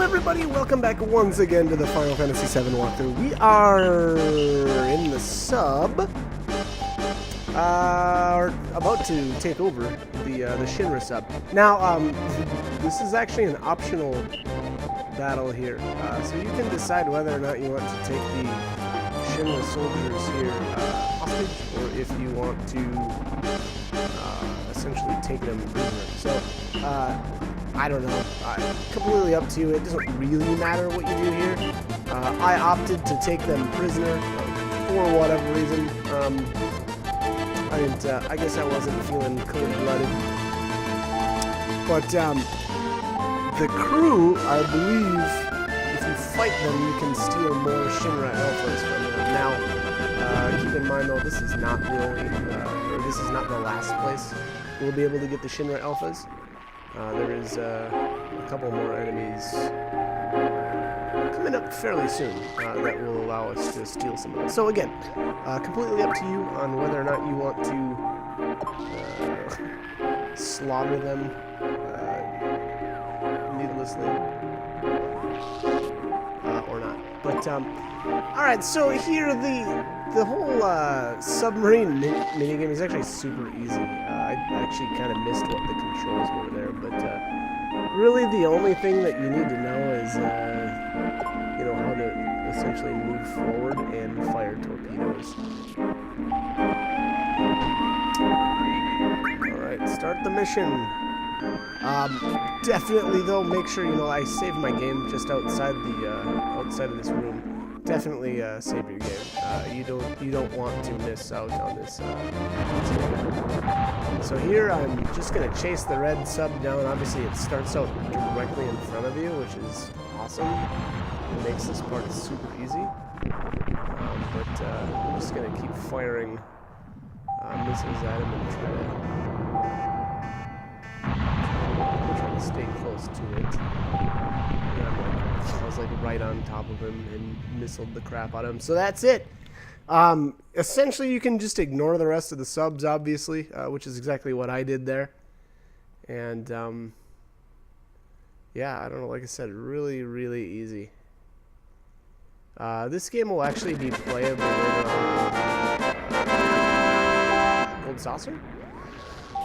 everybody, welcome back once again to the Final Fantasy VII walkthrough. We are in the sub, about to take over the Shinra sub. Now, this is actually an optional battle here, so you can decide whether or not you want to take the Shinra soldiers here hostage, or if you want to essentially take them prisoner. So, I don't know. Completely up to you. It doesn't really matter what you do here. I opted to take them prisoner for whatever reason. I guess I wasn't feeling cold-blooded. But the crew, I believe, if you fight them, you can steal more Shinra alphas from them. Now, keep in mind though, this is not the only, or this is not the last place we'll be able to get the Shinra alphas. There is a couple more enemies coming up fairly soon that will allow us to steal some of them. So again, completely up to you on whether or not you want to slaughter them needlessly or not. But alright, so here the whole submarine minigame is actually super easy. I actually kind of missed what the controls were there, but really the only thing that you need to know is you know, how to essentially move forward and fire torpedoes. Alright, start the mission. Definitely though, make sure, you know, I saved my game just outside the outside of this room. Definitely save your game. You don't want to miss out on this. So here I'm just gonna chase the red sub down. Obviously it starts out directly in front of you, which is awesome. It makes this part super easy. But I'm just gonna keep firing missiles at him and try to stay close to it. I was like right on top of him and missiled the crap out of him. So that's it. Essentially, you can just ignore the rest of the subs, obviously, which is exactly what I did there. And yeah, I don't know. Like I said, really, really easy. This game will actually be playable later on Gold Saucer.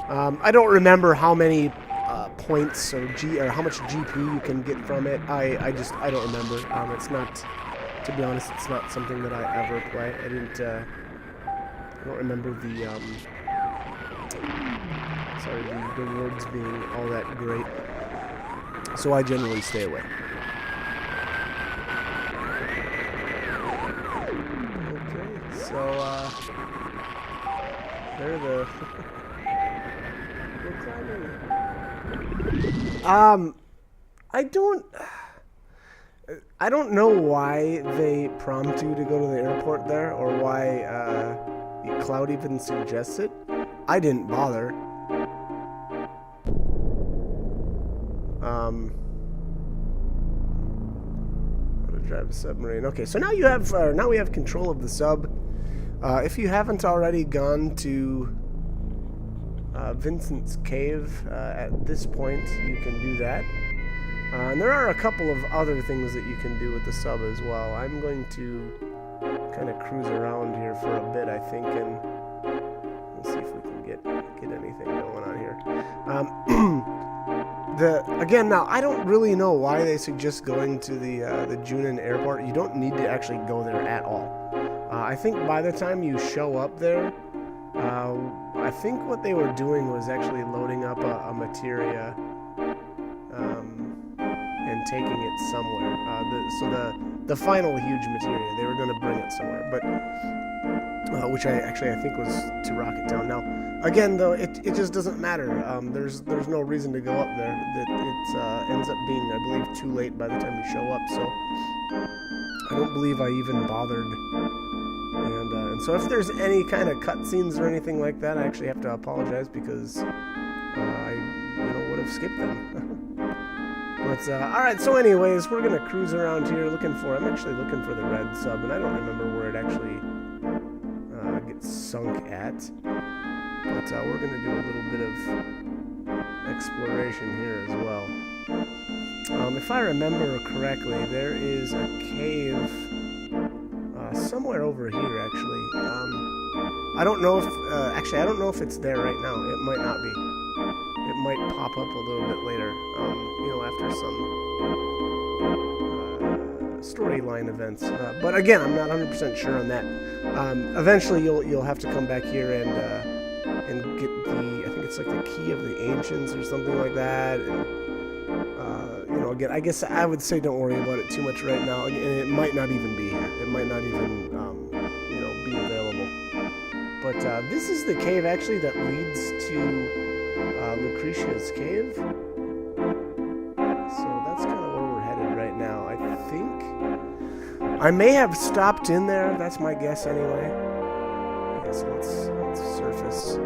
I don't remember how many points or how much GP you can get from it. I don't remember. It's not, to be honest, it's not something that I ever play. I don't remember the the rewards being all that great, so I generally stay away. Okay, so they're the we're climbing. I don't know why they prompt you to go to the airport there, or why Cloud even suggests it. I didn't bother. How to drive a submarine. Okay, so now now we have control of the sub. If you haven't already gone to Vincent's Cave at this point, you can do that. And there are a couple of other things that you can do with the sub as well. I'm going to kind of cruise around here for a bit, I think, and we'll see if we can get anything going on here. Again, now I don't really know why they suggest going to the Junin airport. You don't need to actually go there at all. I think by the time you show up there, I think what they were doing was actually loading up a materia and taking it somewhere. So the final huge materia, they were going to bring it somewhere, but which I think was to Rocket Town. Now, again though, it just doesn't matter. There's no reason to go up there. It ends up being, I believe, too late by the time you show up. So I don't believe I even bothered. And so if there's any kind of cutscenes or anything like that, I actually have to apologize because I would have skipped them. But alright, so anyways, we're gonna cruise around here I'm actually looking for the red sub, and I don't remember where it actually gets sunk at. But we're gonna do a little bit of exploration here as well. If I remember correctly, there is a cave somewhere over here, actually. I don't know if, actually, I don't know if it's there right now. It might not be. It might pop up a little bit later, you know, after some storyline events. But again, I'm not 100% sure on that. Eventually, you'll have to come back here and get the, I think it's like the key of the ancients or something like that. And, you know, again, I guess I would say don't worry about it too much right now. And it might not even be here. It might not even, you know, be available. But this is the cave, actually, that leads to Lucretia's cave. So that's kind of where we're headed right now. I think I may have stopped in there. That's my guess, anyway. Okay, so let's surface.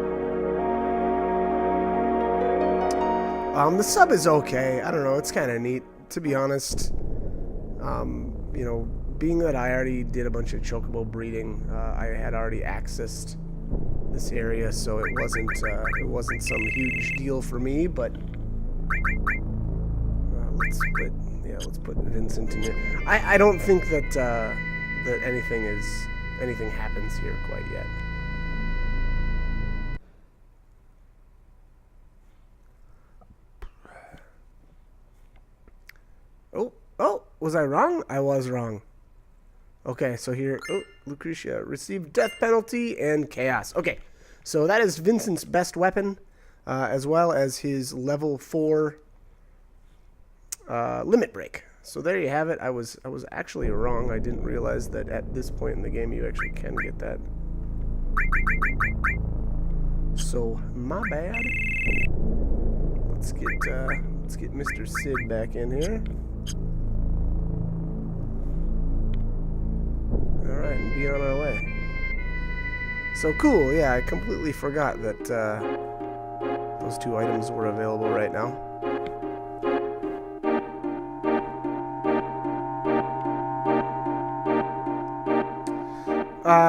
The sub is okay. I don't know. It's kind of neat, to be honest. You know, being that I already did a bunch of chocobo breeding, I had already accessed this area, so it wasn't some huge deal for me. But let's put Vincent in here. I don't think that that anything happens here quite yet. Oh, was I wrong? I was wrong. Okay, so here, Lucretia received death penalty and chaos. Okay, so that is Vincent's best weapon, as well as his level 4 limit break. So there you have it. I was actually wrong. I didn't realize that at this point in the game you actually can get that. So my bad. Let's get Mr. Sid back in here. Alright, and be on our way. So cool, yeah, I completely forgot that those two items were available right now.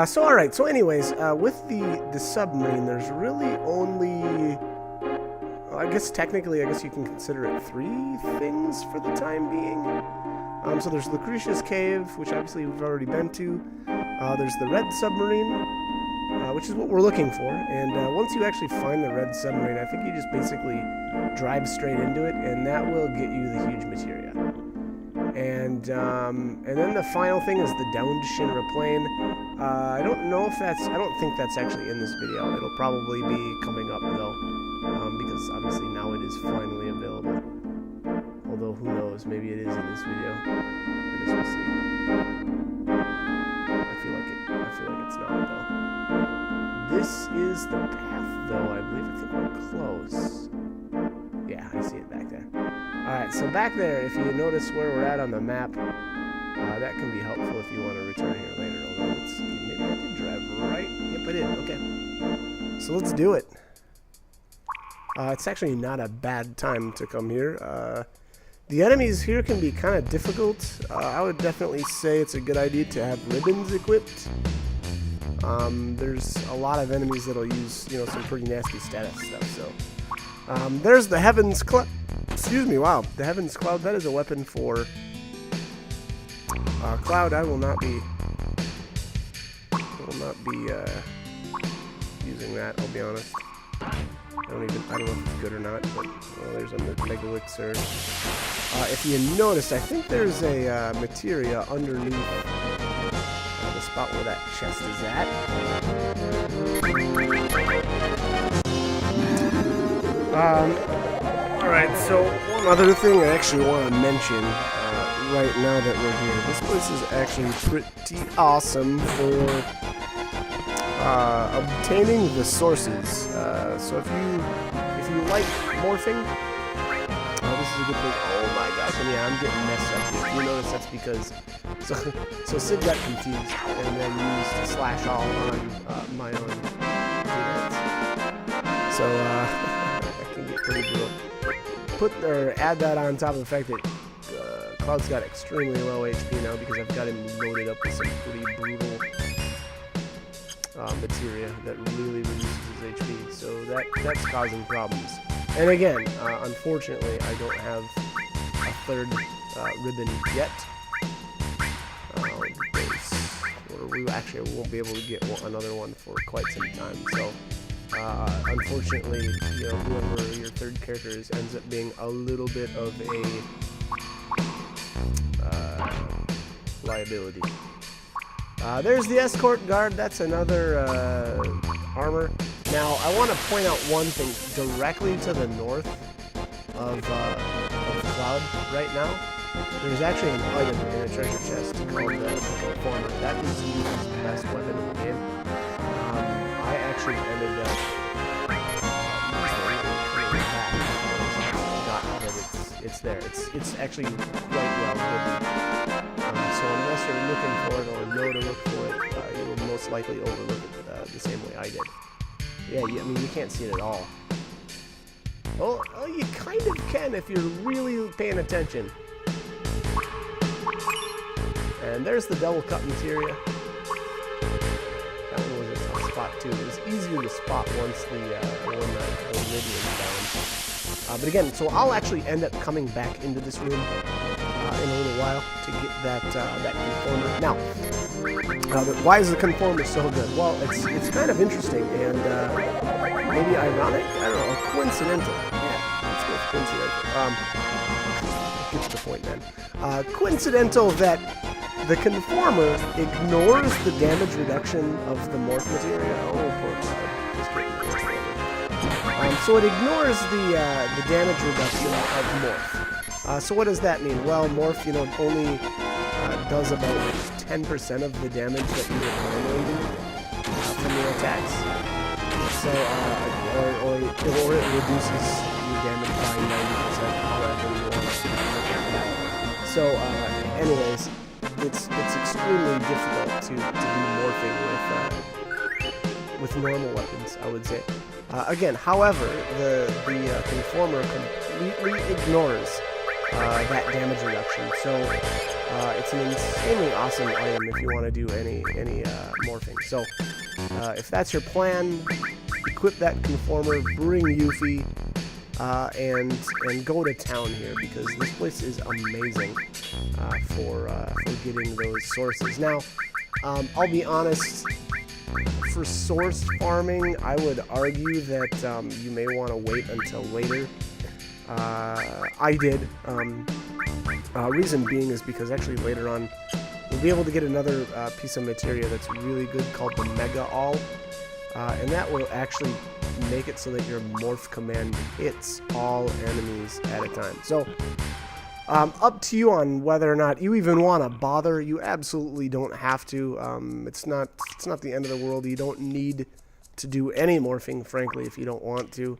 So alright, so anyways, with the submarine, there's really only, I guess technically, I guess you can consider it 3 things for the time being. So there's Lucretia's Cave, which obviously we've already been to. There's the red submarine, which is what we're looking for. And once you actually find the red submarine, I think you just basically drive straight into it, and that will get you the huge materia. And then the final thing is the downed Shinra plane. I don't think that's actually in this video. It'll probably be coming up though, because obviously now it is finally available. Although who knows, maybe it is in this video. I guess we'll see. I feel like it's not though. This is the path though, I believe. I think we're close. Yeah, I see it back there. Alright, so back there, if you notice where we're at on the map, that can be helpful if you want to return here later. Although, let's see, maybe I did drive right. Yep, I did. Okay. So let's do it. It's actually not a bad time to come here. The enemies here can be kind of difficult. I would definitely say it's a good idea to have ribbons equipped. There's a lot of enemies that'll use, you know, some pretty nasty status stuff. So there's the Heavens Cloud. Excuse me, wow, the Heavens Cloud. That is a weapon for Cloud. I will not be using that. I'll be honest. I don't know if it's good or not, but well, there's a Mega Elixir. If you notice, I think there's a materia underneath the spot where that chest is at. Alright, so one other thing I actually want to mention right now that we're here. This place is actually pretty awesome for obtaining the sources. So if you like morphing, this is a good place. Oh my gosh, and yeah, I'm getting messed up. If you notice, that's because so Sid got confused and then used slash all on my own teammates. So that can get pretty brutal. Add that on top of the fact that Cloud's got extremely low HP now because I've got him loaded up with some pretty brutal materia that really reduces his HP, so that's causing problems. And again, unfortunately, I don't have a third ribbon yet. We actually won't be able to get another one for quite some time. So, unfortunately, you know, whoever your third character is ends up being a little bit of a liability. There's the escort guard. That's another armor. Now, I want to point out one thing. Directly to the north of Cloud right now, there's actually an item in a treasure chest called the Conformer. That is Yuffie's best weapon in the game. I actually ended up forgotten that it's there. It's actually quite well hidden. So unless you're looking for it or know to look for it, you will most likely overlook it the same way I did. Yeah, I mean, you can't see it at all. Oh, you kind of can if you're really paying attention. And there's the double cut materia. That one was a tough spot too. It was easier to spot once the lid was down. But again, so I'll actually end up coming back into this room in a little while to get that conformer. Now, why is the conformer so good? Well, it's kind of interesting and maybe ironic. I don't know, coincidental. Yeah, let's go with coincidental. Get to the point, man. Coincidental that the conformer ignores the damage reduction of the morph materia. Oh, poor Cloud. Just kidding. So it ignores the damage reduction of morph. So what does that mean? Well, morph, you know, only does about 10% of the damage that you would normally do from your attacks. So, or it reduces your damage by 90%. However you want to look at that. So, anyways, it's extremely difficult to do morphing with normal weapons, I would say. Again, however, the conformer completely ignores that damage reduction. So it's an insanely awesome item if you want to do any morphing. So if that's your plan, equip that conformer, bring Yuffie, and go to town here because this place is amazing for getting those sources. Now, I'll be honest. For source farming, I would argue that you may want to wait until later. I did. Reason being is because actually later on we'll be able to get another piece of materia that's really good called the Mega All, and that will actually make it so that your morph command hits all enemies at a time. So up to you on whether or not you even want to bother. You absolutely don't have to. It's not the end of the world. You don't need to do any morphing, frankly, if you don't want to.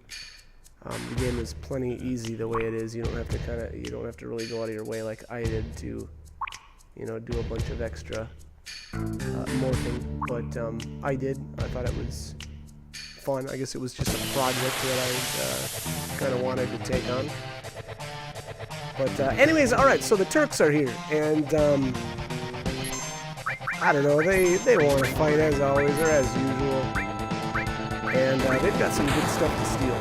The game is plenty easy the way it is. You don't have to really go out of your way like I did to, you know, do a bunch of extra morphing. But I did. I thought it was fun. I guess it was just a project that I kind of wanted to take on. But anyways, all right. So the Turks are here, and I don't know. They want to fight as always or as usual. And they've got some good stuff to steal.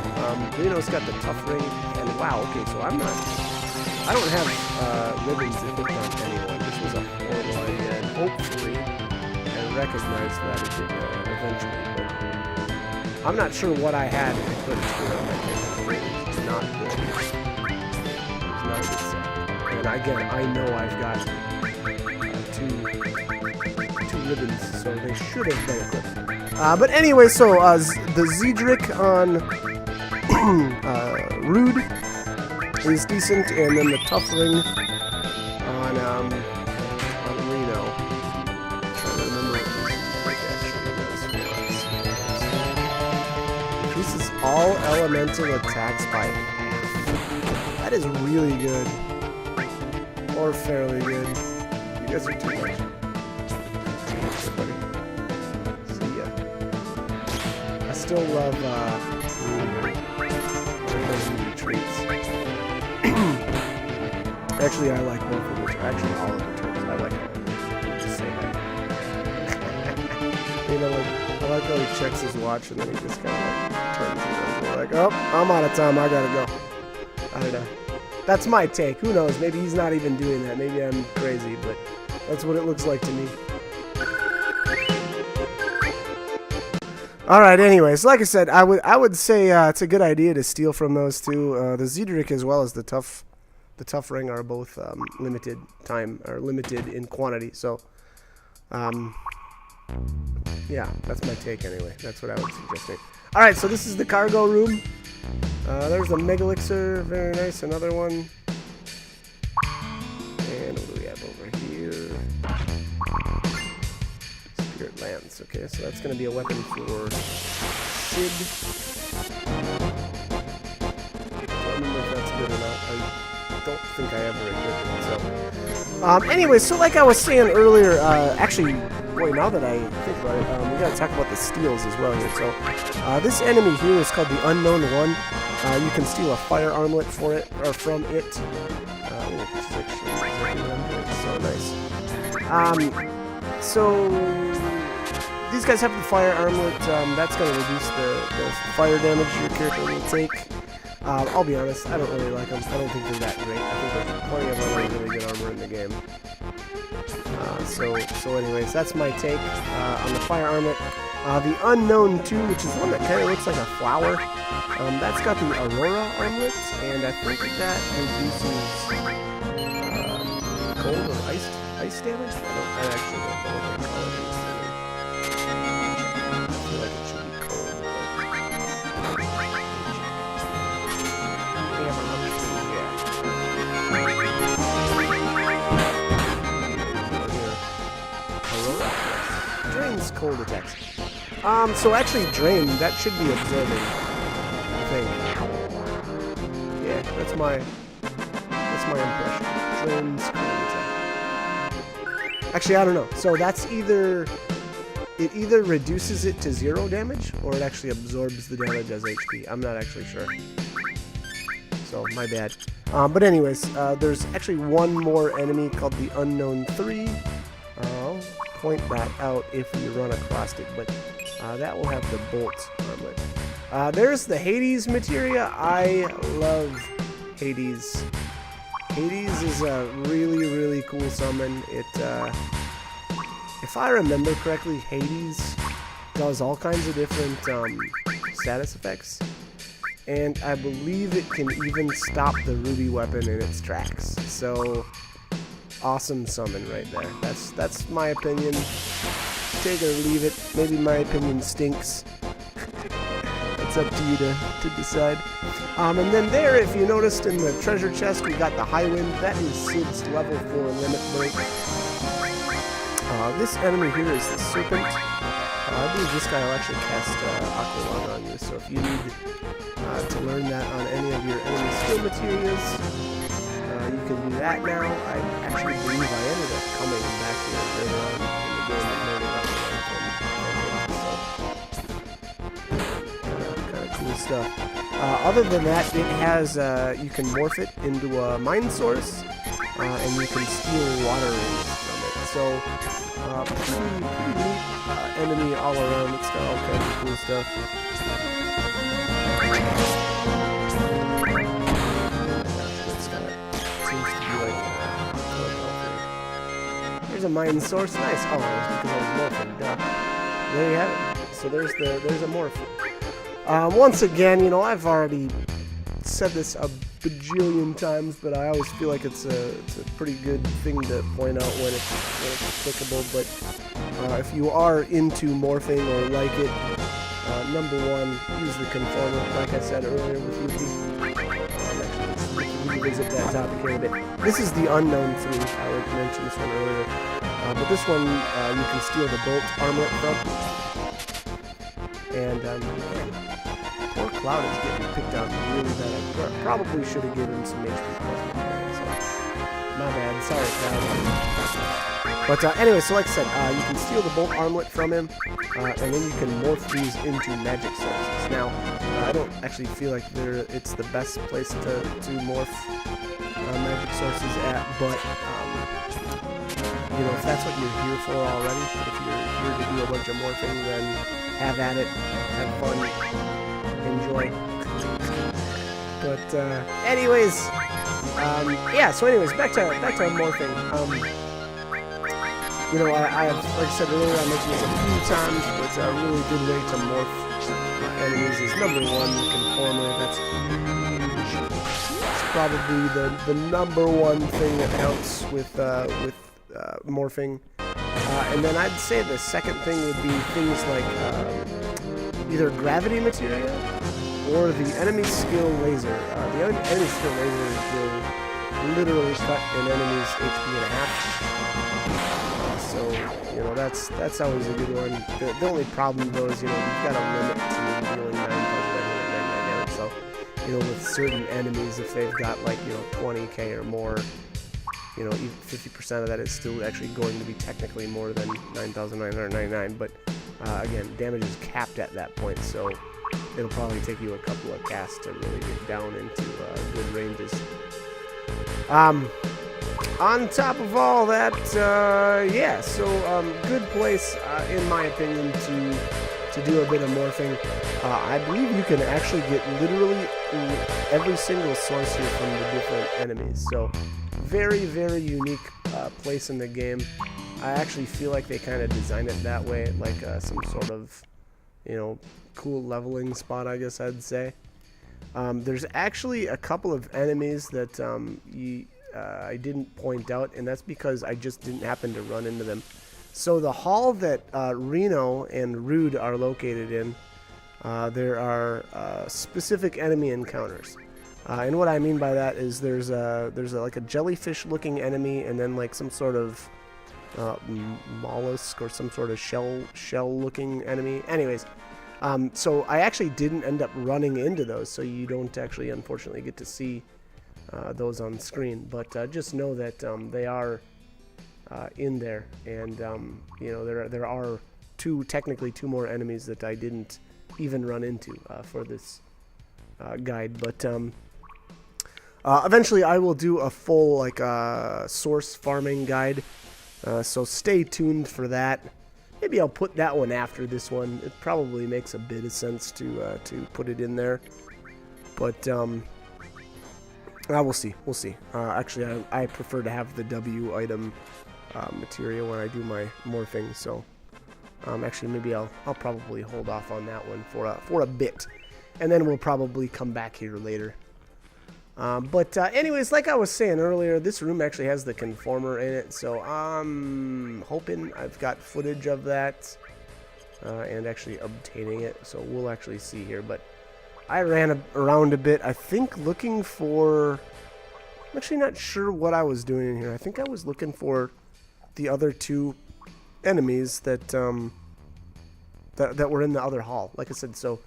Reno's got the tough ring, and wow, okay, so I don't have ribbons equipped on anyone. This was a horrible idea, and hopefully I recognize that eventually. But I'm not sure what I had equipped on my character. It was not good. It was not a good set. And again, I know I've got two ribbons, so they should have been equipped. But anyway, so the Zedric on Rude is decent, and then the Tough Ring on Reno. I'm trying to remember what this actually does. Increases all elemental attacks by half. That is really good, or fairly good. You guys are too much. Still love those retreats. Actually, I like both of them. Actually, all of the turns. I like all of them. Just say that. You know, like, I like how he checks his watch and then he just kind of like turns and goes. Like, oh, I'm out of time. I gotta go. I don't know. That's my take. Who knows? Maybe he's not even doing that. Maybe I'm crazy, but that's what it looks like to me. All right. Anyways, like I said, I would say it's a good idea to steal from those two. The Zedric as well as the tough ring are both limited time or limited in quantity. So, yeah, that's my take anyway. That's what I would suggest. All right. So this is the cargo room. There's the Mega Elixir. Very nice. Another one. And what do we have over here? Spirit Lance. Okay, so that's going to be a weapon for Sid. I don't remember if that's good or not. I don't think I ever equipped it. So, anyway, so like I was saying earlier, actually, boy, now that I think about it, we got to talk about the steals as well here. So, this enemy here is called the Unknown One. You can steal a fire armlet for it or from it. So nice. So these guys have the fire armlet. That's going to reduce the fire damage your character will take. I'll be honest, I don't really like them. I don't think they're that great. I think there's plenty of other really good armor in the game. So anyways, that's my take on the fire armlet. The Unknown 2, which is the one that kind of looks like a flower, that's got the Aurora armlet, and I think that reduces cold or ice damage? I actually don't know what they call it. I feel like it should be cold. Aurora? Drains cold attacks. So actually drain, that should be absorbing, I think. Yeah, that's my impression. Drains cold attack. Actually, I don't know. So that's it either reduces it to 0 damage, or it actually absorbs the damage as HP. I'm not actually sure. So, my bad. But anyways, there's actually one more enemy called the Unknown 3. I'll point that out if we run across it, but that will have the Bolt armlet. There's the Hades materia. I love Hades. Hades is a really, really cool summon. If I remember correctly, Hades does all kinds of different status effects. And I believe it can even stop the ruby weapon in its tracks. So, awesome summon right there. That's my opinion. Take it or leave it. Maybe my opinion stinks. It's up to you to decide. And then there, if you noticed in the treasure chest, we got the High Wind. That is Sid's level 4 limit break. This enemy here is the Serpent. I believe this guy will actually cast Aqualung on you. So if you need to learn that on any of your enemy skill materials, you can do that now. I actually believe I ended up coming back here later on in the game and learning about it. Kind of cool stuff. Other than that, it has you can morph it into a Mind Source, and you can steal water rings from it. So pretty neat enemy all around. It's got all kinds of cool stuff. There's a Mind Source. Nice. Oh, that's because I was morphing. Duh. There you have it. So there's a morph. Once again, you know, I've already said this a bajillion times, but I always feel like it's a pretty good thing to point out when it's applicable. But if you are into morphing or like it, number one, use the conformer, like I said earlier with Yuki. Let's revisit that topic here a bit. This is the Unknown 3. I would mention this one earlier. But this one, you can steal the Bolt armlet from. And, man, poor Cloud is getting picked out really bad. I probably should have given him some HP plus. So, my bad. Sorry, Cloud. But anyway, so like I said, you can steal the Bolt armlet from him, and then you can morph these into magic sources. Now, I don't actually feel like it's the best place to morph magic sources at, but you know, if that's what you're here for already, if you're here to do a bunch of morphing, then have at it, have fun, enjoy. But anyways, Yeah. So, anyways, back to morphing. You know, I have, like I said earlier, I mentioned this a few times, but a really good way to morph enemies is number one, conformer. That's probably the number one thing that helps with morphing. And then I'd say the second thing would be things like either gravity materia or the enemy skill laser. The enemy skill laser will literally cut an enemy's HP in half. So, you know, that's always a good one. The only problem, though, is, you know, you've got a limit to dealing 9,999 damage. So, you know, with certain enemies, if they've got, like, you know, 20k or more, you know, even 50% of that is still actually going to be technically more than 9,999. But, again, damage is capped at that point, so it'll probably take you a couple of casts to really get down into good ranges. On top of all that, yeah, so good place, in my opinion, to do a bit of morphing. I believe you can actually get literally every single source here from the different enemies. So very, very unique place in the game. I actually feel like they kind of designed it that way, like some sort of, you know, cool leveling spot, I guess I'd say. There's actually a couple of enemies that I didn't point out, and that's because I just didn't happen to run into them. So the hall that Reno and Rude are located in, there are specific enemy encounters. And what I mean by that is there's like a jellyfish-looking enemy, and then like some sort of mollusk or some sort of shell-looking enemy. Anyways, so I actually didn't end up running into those, so you don't actually, unfortunately, get to see those on screen. But just know that they are in there, and you know, there are technically two more enemies that I didn't even run into for this guide. But eventually I will do a full like source farming guide, so stay tuned for that. Maybe I'll put that one after this one. It probably makes a bit of sense to put it in there, but we'll see. We'll see. Actually, I prefer to have the W item material when I do my morphing, so actually maybe I'll probably hold off on that one for a bit, and then we'll probably come back here later. But anyways, like I was saying earlier, this room actually has the conformer in it, so I'm hoping I've got footage of that and actually obtaining it, so we'll actually see here. But I ran around a bit, I think looking for... I'm actually not sure what I was doing in here. I think I was looking for the other two enemies that that were in the other hall. Like I said, so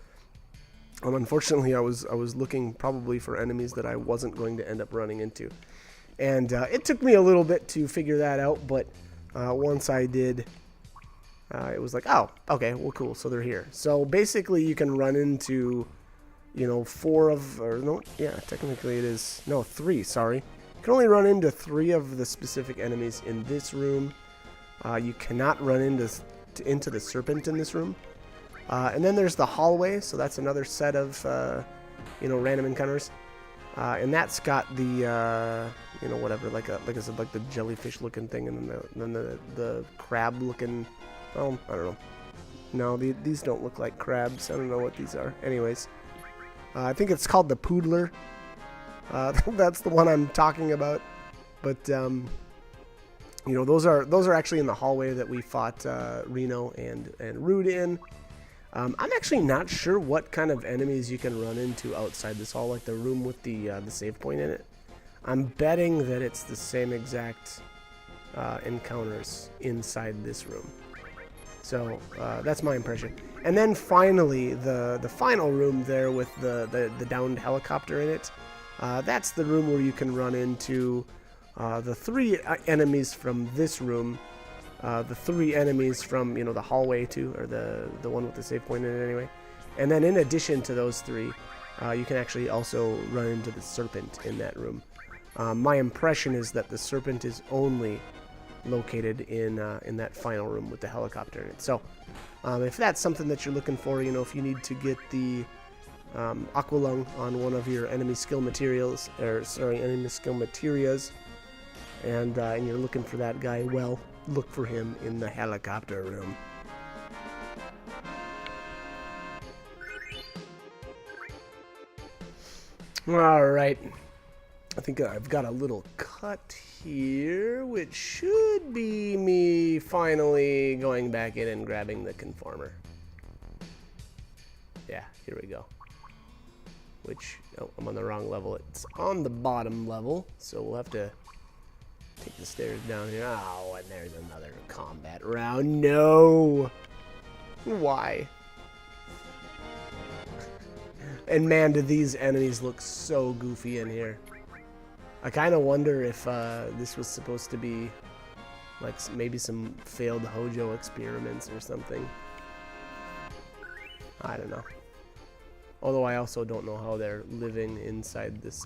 unfortunately I was looking probably for enemies that I wasn't going to end up running into, and it took me a little bit to figure that out. But once I did, it was like, oh, okay, well, cool. So they're here. So basically, you can run into, you know, three. Sorry, you can only run into 3 of the specific enemies in this room. You cannot run into the serpent in this room. And then there's the hallway, so that's another set of, you know, random encounters. And that's got the, you know, whatever, like I said, like the jellyfish-looking thing, and then the crab-looking. Oh, I don't know. No, these don't look like crabs. I don't know what these are. Anyways, I think it's called the Poodler. That's the one I'm talking about. But you know, those are actually in the hallway that we fought Reno and Rude in. I'm actually not sure what kind of enemies you can run into outside this hall, like the room with the save point in it. I'm betting that it's the same exact encounters inside this room. So that's my impression. And then finally, the final room there with the downed helicopter in it. That's the room where you can run into the 3 enemies from this room. The 3 enemies from, you know, the hallway too, or the one with the save point in it anyway. And then in addition to those 3, you can actually also run into the serpent in that room. My impression is that the serpent is only located in that final room with the helicopter in it. So if that's something that you're looking for, you know, if you need to get the Aqualung on one of your enemy skill materials, or sorry, enemy skill materias, and you're looking for that guy, well, look for him in the helicopter room. Alright, I think I've got a little cut here, which should be me finally going back in and grabbing the conformer. Yeah, here we go. Which, oh, I'm on the wrong level. It's on the bottom level, so we'll have to take the stairs down here. Oh, and there's another combat round. No! Why? And man, do these enemies look so goofy in here. I kind of wonder if this was supposed to be like maybe some failed Hojo experiments or something. I don't know. Although I also don't know how they're living inside this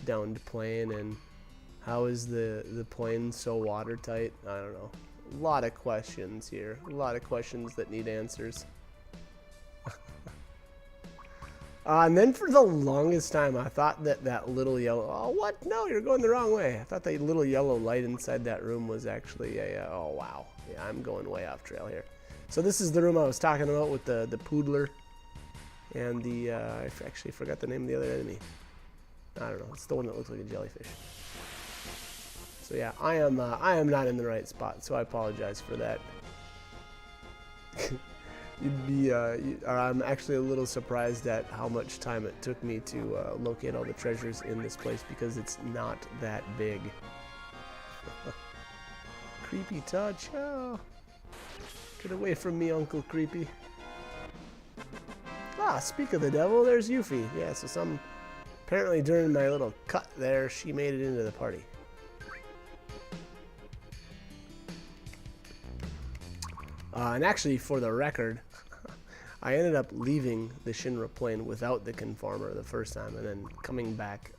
downed plane, and how is the plane so watertight? I don't know. A lot of questions here. A lot of questions that need answers. And then for the longest time, I thought that little yellow... Oh, what? No, you're going the wrong way. I thought that little yellow light inside that room was actually a... oh, wow. Yeah, I'm going way off trail here. So this is the room I was talking about with the poodler. And the... I actually forgot the name of the other enemy. I don't know. It's the one that looks like a jellyfish. So yeah, I am not in the right spot, so I apologize for that. You'd be, I'm actually a little surprised at how much time it took me to locate all the treasures in this place, because it's not that big. Creepy touch. Oh. Get away from me, Uncle Creepy. Ah, speak of the devil, there's Yuffie. Yeah, so apparently during my little cut there, she made it into the party. And actually, for the record, I ended up leaving the Shinra plane without the conformer the first time, and then coming back,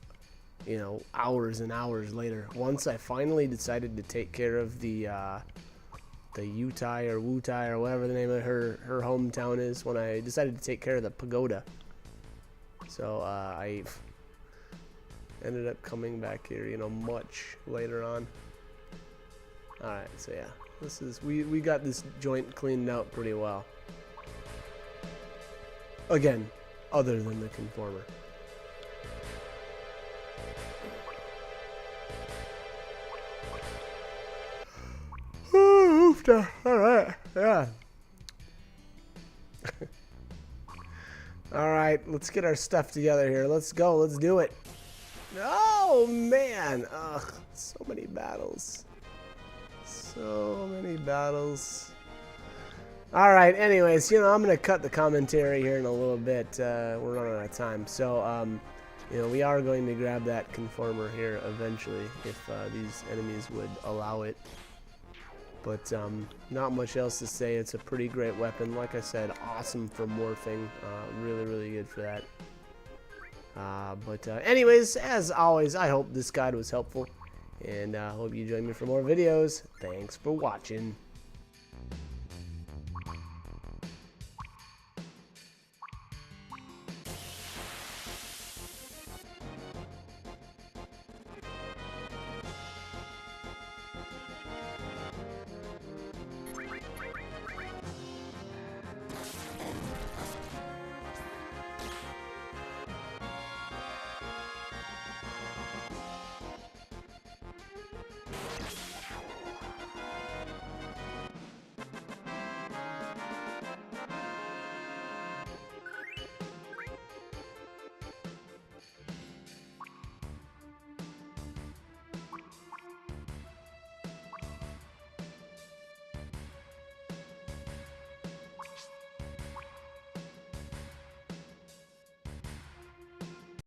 you know, hours and hours later. Once I finally decided to take care of the Yutai or Wutai or whatever the name of her hometown is, when I decided to take care of the pagoda. So I ended up coming back here, you know, much later on. All right, so yeah, this is we got this joint cleaned out pretty well. Again, other than the conformer. Alright, yeah. Alright, let's get our stuff together here. Let's go, let's do it. Oh, man. Ugh, so many battles. So many battles. Alright, anyways, you know, I'm going to cut the commentary here in a little bit. We're running out of time. So, you know, we are going to grab that conformer here eventually, if these enemies would allow it. But not much else to say. It's a pretty great weapon. Like I said, awesome for morphing. Really, really good for that. But anyways, as always, I hope this guide was helpful. And I hope you join me for more videos. Thanks for watching.